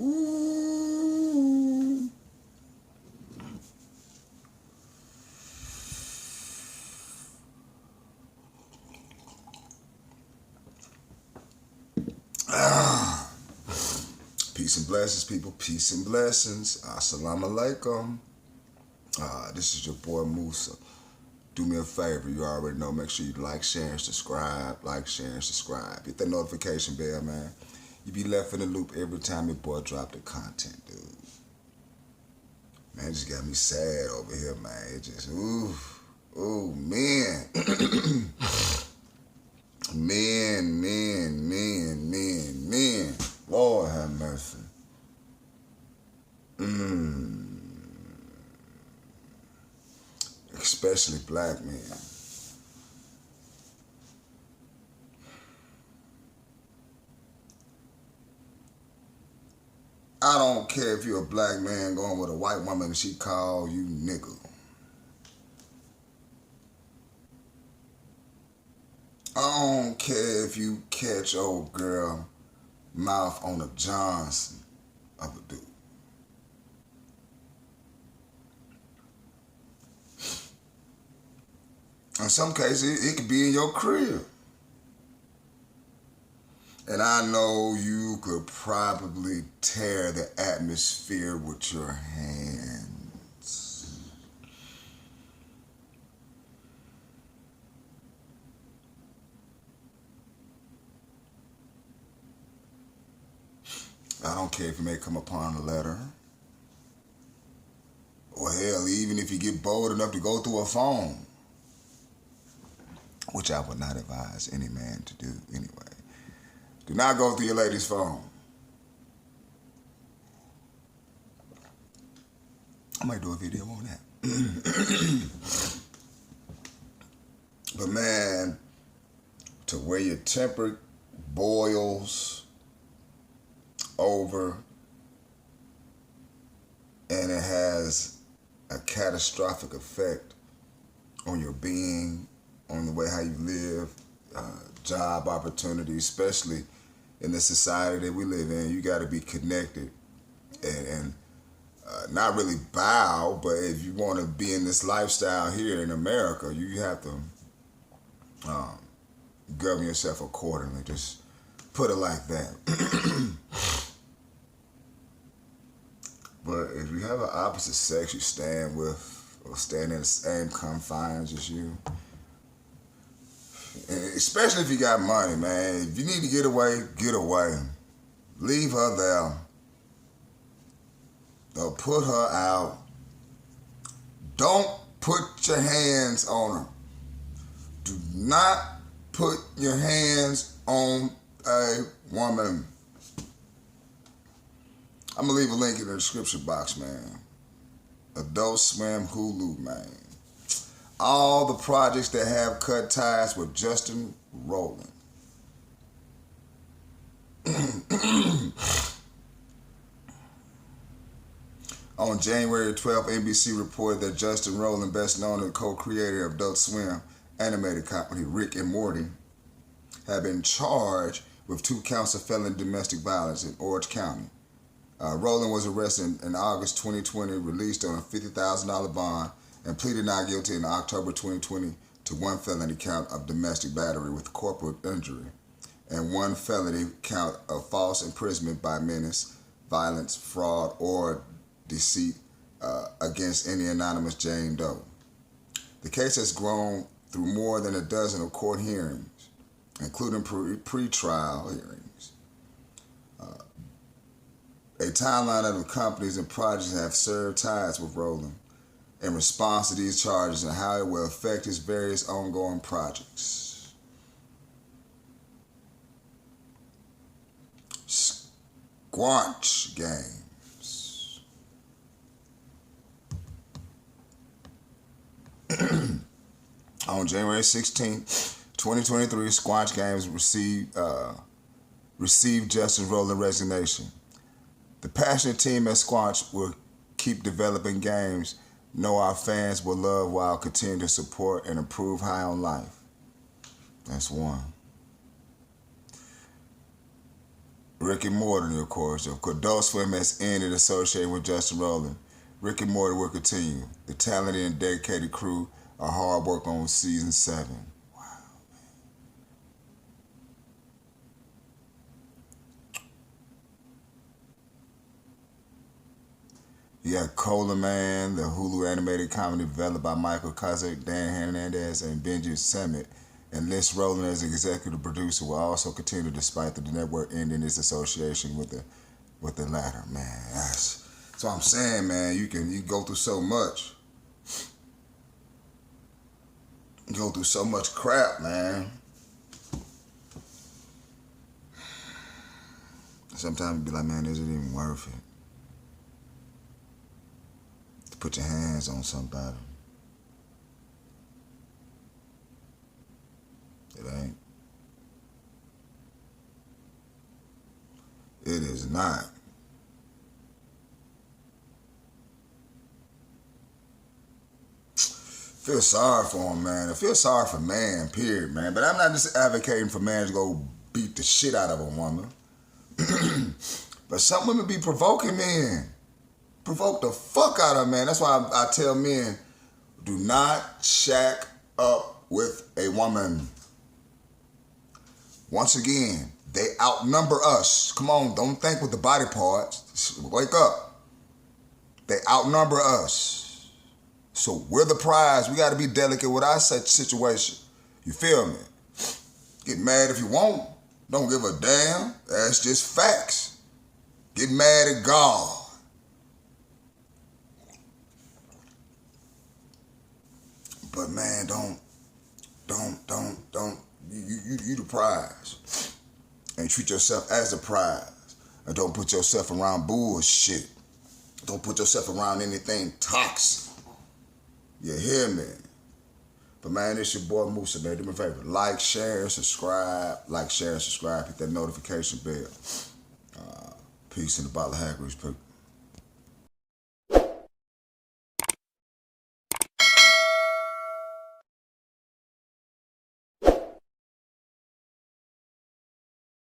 Ooh. Ah. Peace and blessings, people. Peace and blessings. Assalamu alaikum. This is your boy Musa. Do me a favor. You already know. Make sure you like, share, and subscribe. Like, share, and subscribe. Hit that notification bell, man. You be left in the loop every time your boy drop the content, dude. Man, it just got me sad over here, man. It just, ooh, man. men. Lord have mercy. Especially black men. I don't care if you're a black man going with a white woman and she call you nigga. I don't care if you catch old girl mouth on a Johnson of a dude. In some cases, it could be in your crib. And I know you could probably tear the atmosphere with your hands. I don't care if you may come upon a letter. Or hell, even if you get bold enough to go through a phone. Which I would not advise any man to do anyway. Do not go through your lady's phone. I might do a video on that. But man, to where your temper boils over and it has a catastrophic effect on your being, on the way how you live, job opportunities, especially in the society that we live in. You got to be connected and not really bow, but if you want to be in this lifestyle here in America, you have to govern yourself accordingly. Just put it like that. But if you have an opposite sex you stand with or stand in the same confines as you, and especially if you got money, man. If you need to get away, get away. Leave her there. Or put her out. Don't put your hands on her. Do not put your hands on a woman. I'm going to leave a link in the description box, man. Adult Swim Hulu, man. All the projects that have cut ties with Justin Rowland. On January 12th, NBC reported that Justin Rowland, best known as co-creator of Adult Swim animated company Rick and Morty, had been charged with 2 counts of felony domestic violence in Orange County. Rowland was arrested in August 2020, released on a $50,000 bond, and pleaded not guilty in October 2020 to 1 felony count of domestic battery with corporal injury and 1 felony count of false imprisonment by menace, violence, fraud, or deceit against any anonymous Jane Doe. The case has grown through more than a dozen of court hearings, including pre-trial hearings. A timeline of the companies and projects have served ties with Rowland in response to these charges and how it will affect his various ongoing projects. Squanch Games. On January 16, 2023, Squanch Games received Justin Rowland's resignation. The passionate team at Squanch will keep developing games know our fans will love while continuing to support and improve High on Life. That's one. Rick and Morty, of course. Adult Swim has ended associated with Justin Rowland. Rick and Morty will continue. The talented and dedicated crew are hard work on season 7. Wow, man. You got Cola Man, the Hulu animated comedy developed by Michael Kozak, Dan Hernandez, and Benji Samit, and Liz Rowland as executive producer will also continue despite the network ending its association with the latter. Man, that's what I'm saying, man. You go through so much. You go through so much crap, man. Sometimes you be like, man, is it even worth it? To put your hands on somebody. It ain't. It is not. Feel sorry for him, man. I feel sorry for man, period, man. But I'm not just advocating for man to go beat the shit out of a woman. But some women be provoking men. Provoke the fuck out of men. That's why I tell men, do not shack up with a woman. Once again, they outnumber us. Come on, don't think with the body parts. Wake up. They outnumber us. So we're the prize. We got to be delicate with our situation. You feel me? Get mad if you want. Don't give a damn. That's just facts. Get mad at God. But man, don't. You the prize. And treat yourself as the prize. And don't put yourself around bullshit. Don't put yourself around anything toxic. You hear me? But man, it's your boy Musa, man. Do me a favor. Like, share, subscribe. Like, share, subscribe. Hit that notification bell. Peace in the bottle of Hackers.